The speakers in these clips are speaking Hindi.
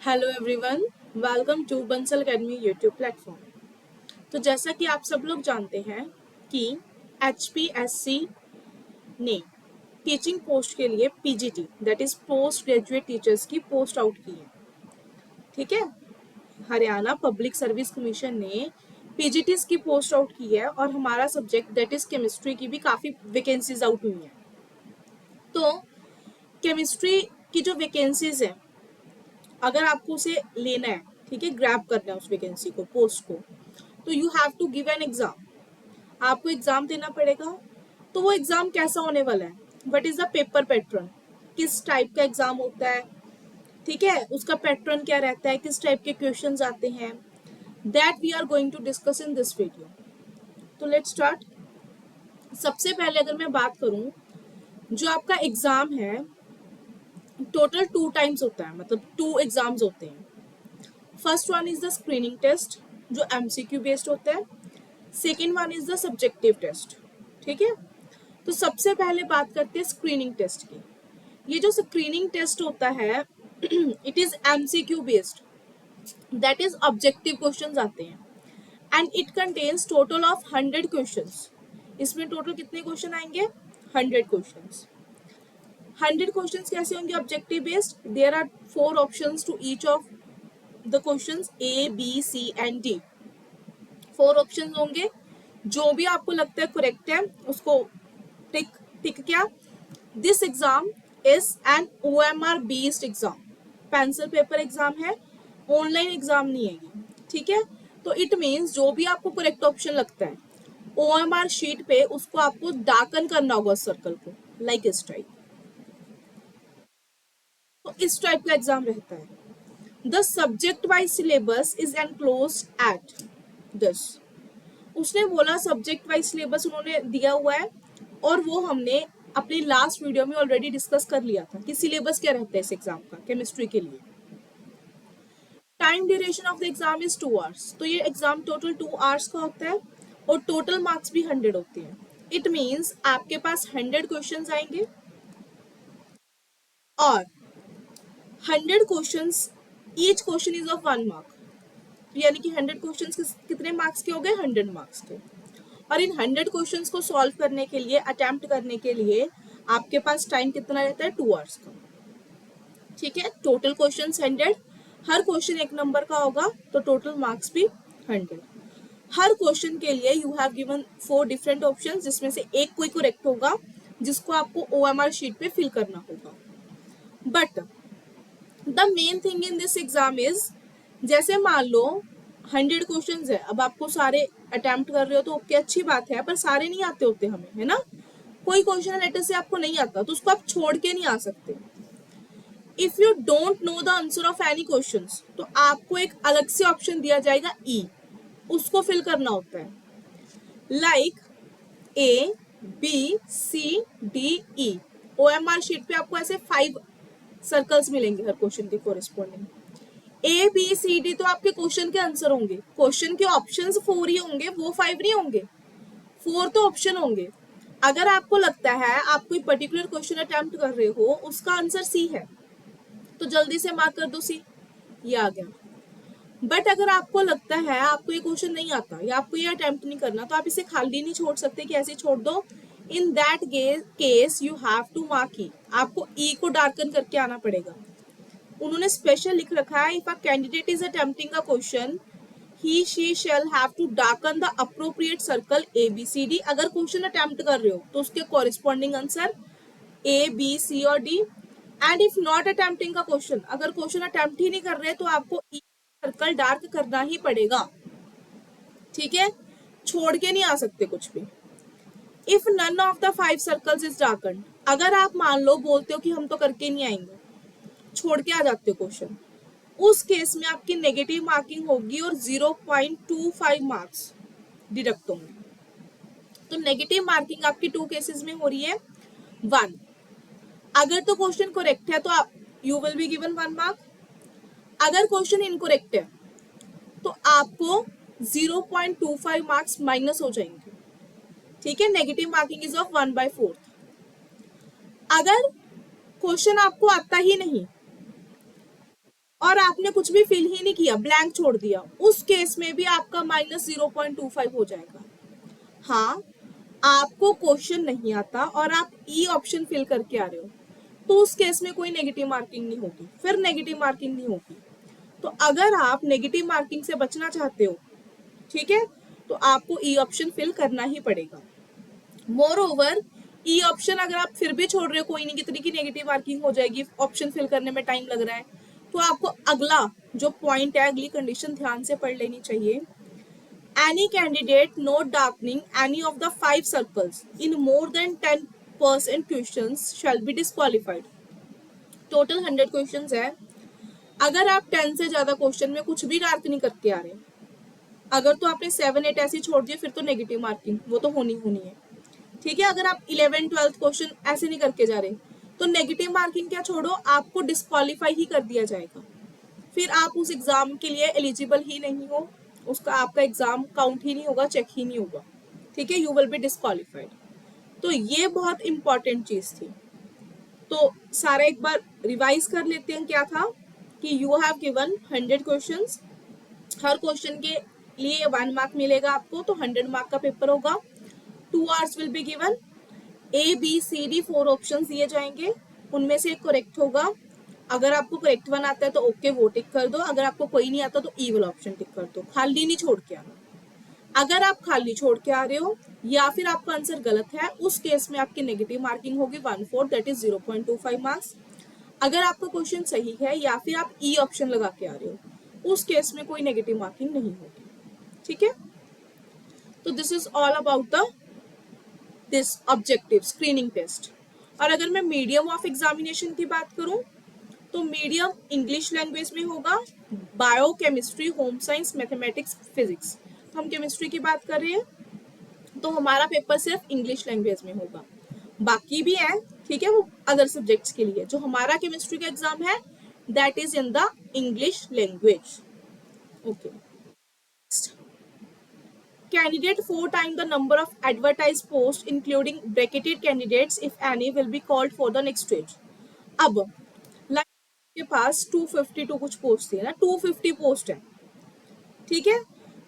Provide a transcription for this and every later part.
Hello everyone, welcome to Bansal academy YouTube platform. तो जैसा कि आप सब लोग जानते हैं कि HPSC ने टीचिंग पोस्ट के लिए PGT that is post graduate teachers की पोस्ट आउट की है। ठीक है, हरियाणा पब्लिक सर्विस कमीशन ने PGTs की पोस्ट आउट की है और हमारा सब्जेक्ट दैट इज केमिस्ट्री की भी काफ़ी वैकेंसीज आउट हुई हैं। तो केमिस्ट्री की जो वैकेंसीज हैं, अगर आपको उसे लेना है, ठीक है, ग्रैब करना है उस वैकेंसी को, पोस्ट को, तो you have to give an exam. आपको एग्जाम देना पड़ेगा। तो वो एग्जाम कैसा होने वाला है, what is the paper pattern, किस टाइप का एग्जाम होता है, ठीक है, उसका पैटर्न क्या रहता है, किस टाइप के क्वेश्चन आते हैं, that we are going to discuss in this video. तो लेट्स स्टार्ट। सबसे पहले अगर मैं बात करूं, जो आपका एग्जाम है टोटल 2 टाइम्स होता है, मतलब 2 एग्जाम्स होते हैं। First one is the screening test जो MCQ बेस्ड होता है। Second one is the subjective test. ठीक है, तो सबसे पहले बात करते हैं स्क्रीनिंग टेस्ट की। ये जो स्क्रीनिंग टेस्ट होता है it is MCQ based, that is objective questions आते हैं and it contains total of 100 questions. इसमें टोटल कितने क्वेश्चन आएंगे? 100 क्वेश्चंस। 100 क्वेश्चंस कैसे होंगे objective based? There are 4 options to each of the questions A, B, C and D। 4 options होंगे, जो भी आपको लगता है करेक्ट है उसको टिक टिक। क्या? This exam is an OMR based exam, pencil paper exam है, ऑनलाइन एग्जाम नहीं है ये। ठीक है, तो इट मीन्स जो भी आपको करेक्ट ऑप्शन लगता है OMR शीट पे उसको आपको दाकन करना होगा सर्कल को, लाइक इस टाइप। तो इस टाइप का एग्जाम रहता है। The subject wise syllabus is enclosed at this. उसने बोला सब्जेक्ट वाइज सिलेबस उन्होंने दिया हुआ है, और वो हमने अपनी लास्ट वीडियो में ऑलरेडी डिस्कस कर लिया था कि सिलेबस क्या रहता है इस एग्जाम का केमिस्ट्री के लिए। Time duration of the exam is 2 hours. तो ये एग्जाम टोटल 2 आवर्स का होता है और टोटल मार्क्स भी 100 होते हैं। इट मीन्स आपके पास 100 क्वेश्चन आएंगे और 100 question, each question is of 1 mark. यानी कि 100 क्वेश्चन कितने मार्क्स के हो गए? 100 मार्क्स के। और इन 100 क्वेश्चंस को सॉल्व करने के लिए, अटेम्प्ट करने के लिए आपके पास टाइम कितना रहता है? 2 आवर्स का। ठीक है, टोटल क्वेश्चंस 100, हर क्वेश्चन 1 नंबर का होगा, तो टोटल मार्क्स भी 100। हर क्वेश्चन के लिए you have given 4 different options, जिसमें से एक कोई करेक्ट होगा जिसको आपको OMR शीट पे फिल करना होगा। But the main thing in this exam is, जैसे मान लो 100 क्वेश्चन है, अब आपको सारे अटेम्प्ट कर रहे हो तो ओके, अच्छी बात है, पर सारे नहीं आते होते हमें, है ना। कोई क्वेश्चन लेटर से आपको नहीं आता तो उसको आप छोड़ के नहीं आ सकते। If you don't know the answer of any question, तो आपको एक अलग से ऑप्शन दिया जाएगा E, उसको फिल करना होता है। Like A, B, C, D, E। OMR sheet पे आपको ऐसे 5 सर्कल्स मिलेंगे हर क्वेश्चन के corresponding. A, B, C, D तो आपके क्वेश्चन के आंसर होंगे, क्वेश्चन के ऑप्शंस 4 ही होंगे, वो 5 नहीं होंगे, 4 तो ऑप्शन होंगे। अगर आपको लगता है आप कोई पर्टिकुलर क्वेश्चन अटेम्प्ट कर रहे हो, उसका आंसर C है, तो जल्दी से मार्क कर दो C, ये आ गया। बट अगर आपको लगता है आपको ये क्वेश्चन नहीं आता या आपको ये अटेम्प्ट नहीं करना, तो आप इसे खाली नहीं छोड़ सकते कि ऐसे छोड़ दो। In that case you have to mark E, आपको E को डार्कन करके आना पड़ेगा। उन्होंने स्पेशल लिख रखा है, if a candidate is attempting a question he she shall have to darken the appropriate circle ABCD। अगर क्वेश्चन अटेम्प्ट कर रहे हो तो उसके corresponding answer A, B, C और D। And if not attempting का क्वेश्चन, अगर क्वेश्चन अटेम्प्ट ही नहीं कर रहे तो आपको E सर्कल डार्क करना ही पड़ेगा। ठीक है, छोड़ के नहीं आ सकते कुछ भी। If none of the 5 circles is darken, अगर आप मान लो बोलते हो कि हम तो करके नहीं आएंगे, छोड़ के आ जाते हो क्वेश्चन, उस केस में आपकी नेगेटिव मार्किंग होगी और 0.25 मार्क्स डिडक्ट होंगे। तो नेगेटिव मार्किंग आपकी 2 केसेस में हो रही है। 1, अगर तो क्वेश्चन करेक्ट है तो आप you will be given 1 mark. अगर क्वेश्चन इनकरेक्ट है तो आपको 0.25 मार्क्स माइनस हो जाएंगे। ठीक है, नेगेटिव मार्किंग इज ऑफ 1/4। अगर क्वेश्चन आपको आता ही नहीं, और आपने कुछ भी फिल ही नहीं किया, ब्लैंक छोड़ दिया, उस केस में भी आपका -0.25 हो जाएगा। हाँ, आपको क्वेश्चन नहीं आता और आप ई ऑप्शन फिल करके आ रहे हो, तो उस केस में कोई नेगेटिव मार्किंग नहीं होगी, फिर नेगेटिव मार्किंग नहीं होगी। तो अगर आप नेगेटिव मार्किंग से बचना चाहते हो, ठीक है, तो आपको ई ऑप्शन फिल करना ही पड़ेगा। मोर ओवर, ई ऑप्शन अगर आप फिर भी छोड़ रहे हो, कोई नहीं, कितनी की नेगेटिव मार्किंग हो जाएगी, ऑप्शन फिल करने में टाइम लग रहा है, तो आपको अगला जो पॉइंट है, अगली कंडीशन ध्यान से पढ़ लेनी चाहिए। Any candidate not darkening any of the 5 circles in more than 10% questions shall be disqualified. Total 100 questions है। अगर आप 10 से ज्यादा क्वेश्चन में कुछ भी डार्क नहीं करके आ रहे, अगर तो आपने 7-8 ऐसे ही छोड़ दिए, फिर तो नेगेटिव मार्किंग वो तो होनी होनी है, ठीक है। अगर आप 11-12 क्वेश्चन ऐसे नहीं करके जा रहे, तो नेगेटिव मार्किंग क्या छोड़ो, आपको डिस्क्वालीफाई ही कर दिया जाएगा, फिर आप उस एग्जाम के लिए एलिजिबल ही नहीं हो, उसका आपका एग्जाम काउंट ही नहीं होगा, चेक ही नहीं होगा, ठीक है, यू विल बी डिस्क्वालीफाइड। तो ये बहुत इंपॉर्टेंट चीज थी। तो सारा एक बार रिवाइज कर लेते हैं, क्या था कि you have given 100 questions, her question के लिए 1 मार्क मिलेगा आपको, तो 100 मार्क का पेपर होगा। 2 hours will be given, ABCD 4 option दिए जाएंगे, उनमें से एक करेक्ट होगा। अगर आपको करेक्ट वन आता है तो ओके वो टिक कर दो, अगर आपको कोई नहीं आता तो ई वाला ऑप्शन टिक कर दो, खाली नहीं छोड़ के आना। अगर आप खाली छोड़ के आ रहे हो या फिर आपका आंसर गलत है, उस केस में आपकी नेगेटिव मार्किंग होगी 1/4, दैट इज 0.25 मार्क्स। अगर आपका क्वेश्चन सही है या फिर आप ई ऑप्शन लगा के आ रहे हो, उस केस में कोई नेगेटिव मार्किंग नहीं होगी, ठीक है। तो this is all about the this objective screening test. और अगर मैं मीडियम ऑफ एग्जामिनेशन की बात करूं, तो मीडियम इंग्लिश लैंग्वेज में होगा, bio, chemistry, home science, mathematics, physics. तो हम केमिस्ट्री की बात कर रहे हैं, तो हमारा पेपर सिर्फ इंग्लिश लैंग्वेज में होगा, बाकी भी है, ठीक है, वो अदर सब्जेक्ट्स के लिए। जो हमारा केमिस्ट्री का एग्जाम है, that is in the English language, okay. Candidate 4 times the number of advertised posts including bracketed candidates if any will be called for the next stage. अब के पास 252 कुछ पोस्ट थी ना, 250 पोस्ट है, ठीक है,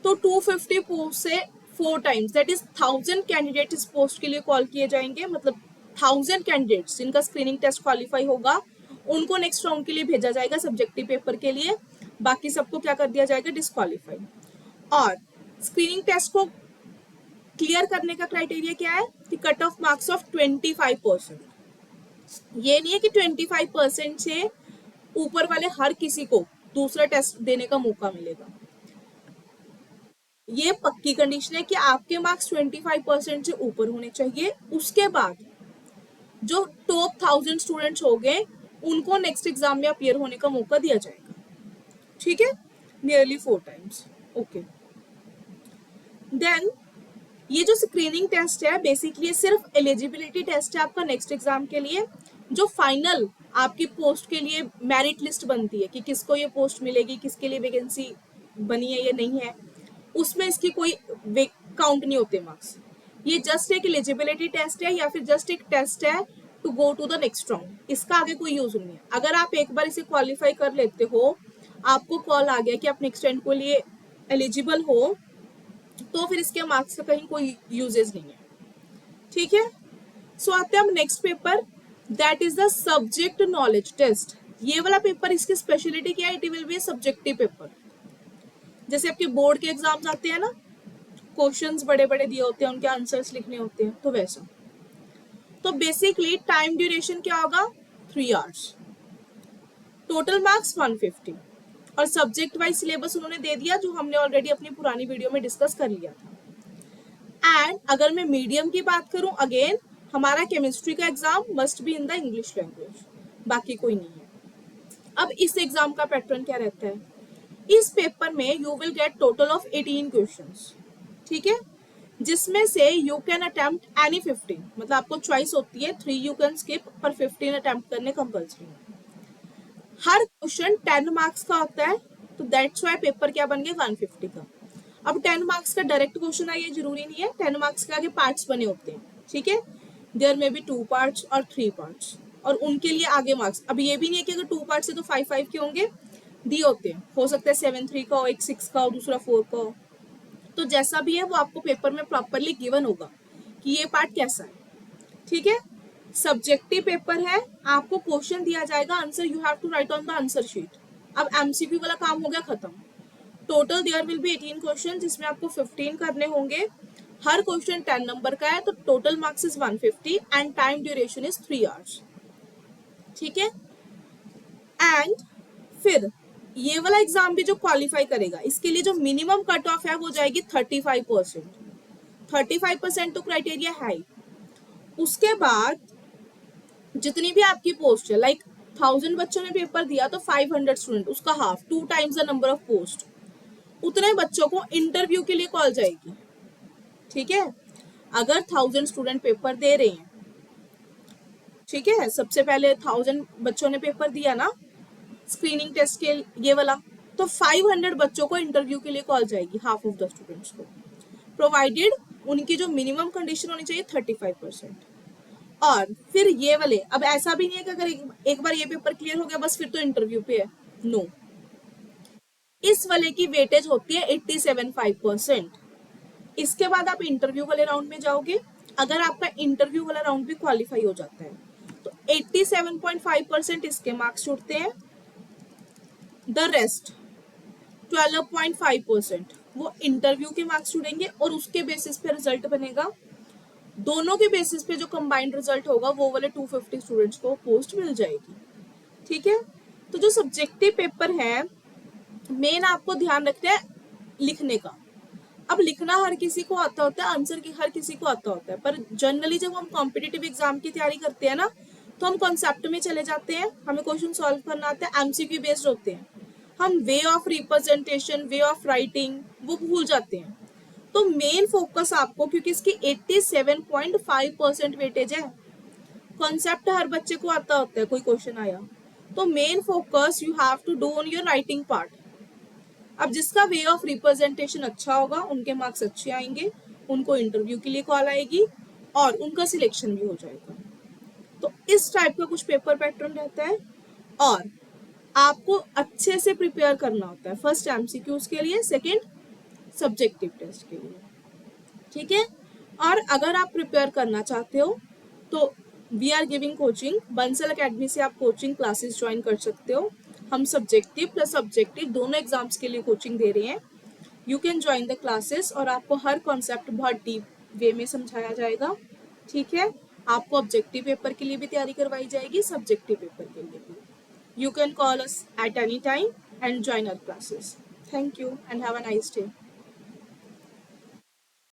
तो 250 पोस्ट से 4 टाइम्स, दैट इज 1000 कैंडिडेट इस पोस्ट के लिए कॉल किए जाएंगे, मतलब 1000 कैंडिडेट्स जिनका स्क्रीनिंग टेस्ट क्वालिफाई होगा, उनको नेक्स्ट राउंड के लिए भेजा जाएगा सब्जेक्टिव पेपर के लिए, बाकी सबको क्या कर दिया जाएगा, डिस्क्वालीफाइड। और स्क्रीनिंग टेस्ट को क्लियर करने का क्राइटेरिया क्या है कि कट ऑफ मार्क्स ऑफ 25%। ये नहीं है कि 25% से ऊपर वाले हर किसी को दूसरा टेस्ट देने का मौका मिलेगा। ये पक्की कंडीशन है कि आपके मार्क्स 25% से ऊपर होने चाहिए, उसके बाद जो टॉप 1000 स्टूडेंट्स हो गए, उनको नेक्स्ट एग्जाम में अपीयर होने का मौका दिया जाएगा, ठीक है, नियरली 4 टाइम्स, ओके। देन ये जो स्क्रीनिंग टेस्ट है, बेसिकली सिर्फ एलिजिबिलिटी टेस्ट है आपका नेक्स्ट एग्जाम के लिए। जो फाइनल आपकी पोस्ट के लिए मेरिट लिस्ट बनती है कि किसको ये पोस्ट मिलेगी, किसके लिए वैकेंसी बनी है या नहीं है, उसमें इसकी कोई काउंट नहीं होते मार्क्स। ये जस्ट एक एलिजिबिलिटी टेस्ट है या फिर जस्ट एक टेस्ट है to go to the next round, इसका आगे कोई यूज नहीं है। अगर आप एक बार इसे क्वालिफाई कर लेते हो, आपको कॉल आ गया कि आप नेक्स्ट राउंड के लिए एलिजिबल हो, तो फिर इसके मार्क्स का कहीं कोई यूजेस नहीं है, ठीक है। सो आते हैं हम next paper, that is the subject knowledge test. ये वाला पेपर, इसकी स्पेशलिटी क्या है, it will be subjective paper. जैसे आपके बोर्ड के एग्जाम्स आते हैं ना, क्वेश्चंस बड़े बड़े दिए होते हैं, उनके आंसर्स लिखने होते हैं, तो वैसा। तो बेसिकली टाइम ड्यूरेशन क्या होगा, 3 आवर्स, टोटल मार्क्स 150, और सब्जेक्ट वाइज सिलेबस उन्होंने दे दिया, जो हमने ऑलरेडी अपनी पुरानी वीडियो में डिस्कस कर लिया था। एंड अगर मैं मीडियम की बात करूं, अगेन हमारा केमिस्ट्री का exam must be in the English language, बाकी कोई नहीं है। अब इस एग्जाम का पैटर्न क्या रहता है, इस पेपर में you will get total of 18 questions, ठीक है, जिसमें से यू कैन अटेम्प्ट एनी 15, मतलब आपको चॉइस होती है 3 यू कैन स्किप, पर 15 अटेम्प्ट करने कंपल्सरी है। हर क्वेश्चन 10 मार्क्स का होता है, तो दैट्स व्हाई पेपर क्या बन गया, 150 का। अब 10 मार्क्स का डायरेक्ट क्वेश्चन है, ये जरूरी नहीं है, 10 मार्क्स के आगे पार्ट्स बने होते हैं, ठीक है, देयर में बी 2 पार्ट्स और 3 पार्ट्स, और उनके लिए आगे मार्क्स। अब ये भी नहीं है कि अगर 2 पार्ट्स है तो 5-5 के होंगे, दिए होते हैं, हो सकता है 7-3 का हो, एक 6 का हो, दूसरा 4 का हो। तो जैसा भी है वो आपको पेपर में प्रॉपरली गिवन होगा कि ये पार्ट कैसा है, ठीक है। सब्जेक्टिव पेपर है, आपको क्वेश्चन दिया जाएगा, answer you have to write on the answer sheet. अब एमसीक्यू वाला काम हो गया खत्म। Total there will be 18 question, जिसमें आपको 15 करने होंगे। हर क्वेश्चन 10 नंबर का है, तो total marks is 150 and time duration is 3 hours, ठीक है। एंड फिर ये वाला एग्जाम भी जो क्वालिफाई करेगा, इसके लिए जो मिनिमम कट ऑफ है वो जाएगी 35%। 35% तो क्राइटेरिया है ही। उसके बाद जितनी भी आपकी पोस्ट है, लाइक 1000 बच्चों ने पेपर दिया तो 500 स्टूडेंट, उसका half, 2 times the number of post, उतने बच्चों को इंटरव्यू के लिए कॉल जाएगी, ठीक है। अगर 1000 स्टूडेंट पेपर दे रहे हैं, ठीक है, सबसे पहले 1000 बच्चों ने पेपर दिया ना स्क्रीनिंग टेस्ट के ये वाला, तो 500 बच्चों को इंटरव्यू के लिए कॉल जाएगी, हाफ ऑफ द स्टूडेंट्स को, प्रोवाइडेड उनकी जो मिनिमम कंडीशन होनी चाहिए 35%। और फिर ये वाले, अब ऐसा भी नहीं है कि अगर एक बार ये पेपर क्लियर हो गया बस फिर तो इंटरव्यू पे है, नो। इस वाले की वेटेज होती है 87.5%। इसके बाद आप इंटरव्यू वाले राउंड में जाओगे। अगर आपका इंटरव्यू वाला राउंड भी क्वालिफाई हो जाता है तो 87.5% इसके मार्क्स छूटते हैं। द रेस्ट 12.5% वो इंटरव्यू के मार्क्स छूटेंगे और उसके बेसिस पे रिजल्ट बनेगा। दोनों के बेसिस पे जो कंबाइंड रिजल्ट होगा वो वाले 250 स्टूडेंट्स को पोस्ट मिल जाएगी, ठीक है। तो जो सब्जेक्टिव पेपर है, मेन आपको ध्यान रखना है लिखने का। अब लिखना हर किसी को आता होता है, आंसर की हर किसी को आता होता है, पर जनरली जब हम कॉम्पिटिटिव एग्जाम की तैयारी करते हैं ना, तो हम कॉन्सेप्ट में चले जाते हैं, हमें क्वेश्चन सॉल्व करना आता है, एमसीक्यू बेस्ड होते हैं, हम way of representation, way of writing वो भूल जाते हैं। तो मेन फोकस आपको, क्योंकि इसकी 87.5% वेटेज है, कॉन्सेप्ट हर बच्चे को आता होता है, कोई क्वेश्चन आया तो main focus you have to do on your writing part. अब जिसका वे ऑफ रिप्रेजेंटेशन अच्छा होगा उनके मार्क्स अच्छे आएंगे, उनको इंटरव्यू के लिए कॉल आएगी और उनका सिलेक्शन भी हो जाएगा। तो इस टाइप का कुछ पेपर पैटर्न रहता है और आपको अच्छे से प्रिपेयर करना होता है, फर्स्ट एमसीक्यूज के लिए, सेकंड सब्जेक्टिव टेस्ट के लिए, ठीक है। और अगर आप प्रिपेयर करना चाहते हो तो we are giving coaching, Bansal academy से आप कोचिंग क्लासेस ज्वाइन कर सकते हो। हम सब्जेक्टिव प्लस सब्जेक्टिव दोनों एग्जाम्स के लिए कोचिंग दे रहे हैं। You can join the classes और आपको हर कॉन्सेप्ट बहुत डीप वे में समझाया जाएगा, ठीक है। आपको ऑब्जेक्टिव पेपर के लिए भी तैयारी करवाई जाएगी, सब्जेक्टिव पेपर के लिए भी। You can call us at any time and join our classes. Thank you and have a nice day.